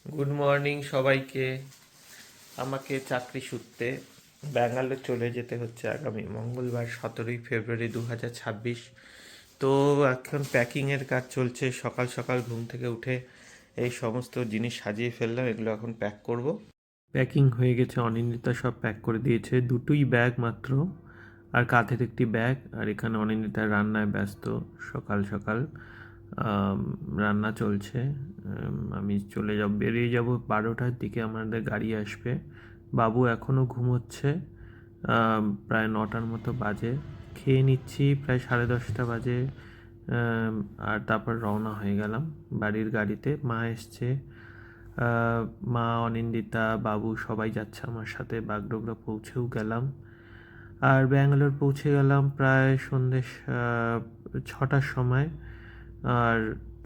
Good morning সবাইকে। আমাকে চাকরি সূত্রে ব্যাঙ্গালোর চলে যেতে হচ্ছে আগামী মঙ্গলবার 17ই ফেব্রুয়ারি 2026। তো এখন প্যাকিংয়ের কাজ চলছে। সকাল সকাল ঘুম থেকে উঠে এই সমস্ত জিনিস সাজিয়ে ফেললাম, এগুলো এখন প্যাক করব। প্যাকিং হয়ে গেছে, অনিন্দিতা সব প্যাক করে দিয়েছে, দুটোই ব্যাগ মাত্র, আর কাঁধের একটি ব্যাগ। আর এখানে অনিন্দিতা রান্নায় ব্যস্ত। সকাল সকাল আম, রান্না চলছে। আমি বেরিয়ে যাব 12টার দিকে, আমাদের গাড়ি আসবে। বাবু এখনও ঘুমোচ্ছে। প্রায় 9টার মতো বাজে। খেয়ে নিচ্ছি, প্রায় 10:30 বাজে। আর তারপর রওনা হয়ে গেলাম বাড়ির গাড়িতে। মা এসছে, আহ, মা, অনিন্দিতা, বাবু সবাই যাচ্ছে আমার সাথে। বাগডোগরা পৌঁছেও গেলাম। আর ব্যাঙ্গালোর পৌঁছে গেলাম প্রায় সন্ধ্যে 6টার সময়। আর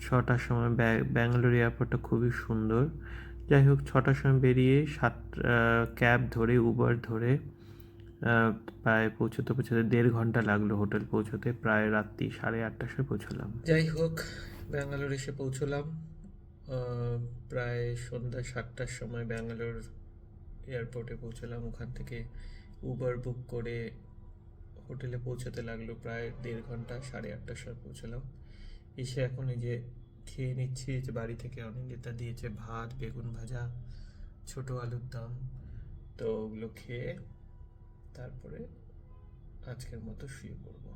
6টার সময় ব্যাঙ্গালোর এয়ারপোর্টটা খুবই সুন্দর। যাই হোক, 6টার সময় বেরিয়ে ক্যাব ধরে, উবার ধরে আহ, প্রায় পৌঁছতে পৌঁছতে 1.5 ঘন্টা লাগলো হোটেল পৌঁছতে। প্রায় রাত্রি 8:30টার সময় পৌঁছলাম। যাই হোক, ব্যাঙ্গালোর এসে পৌঁছলাম প্রায় সন্ধ্যা 7টার সময়। ব্যাঙ্গালোর এয়ারপোর্টে পৌঁছলাম। ওখান থেকে উবার বুক করে হোটেলে পৌঁছাতে লাগলো প্রায় 1.5 ঘন্টা। 8:30টার সময় পৌঁছলাম। এসে এখন এই যে খেয়ে নিচ্ছি। যে বাড়ি থেকে অনিন্দিতা দিয়েছে ভাত, বেগুন ভাজা, ছোট আলুর দম। তো ওগুলো খেয়ে তারপরে আজকের মতো শুয়ে পড়বো।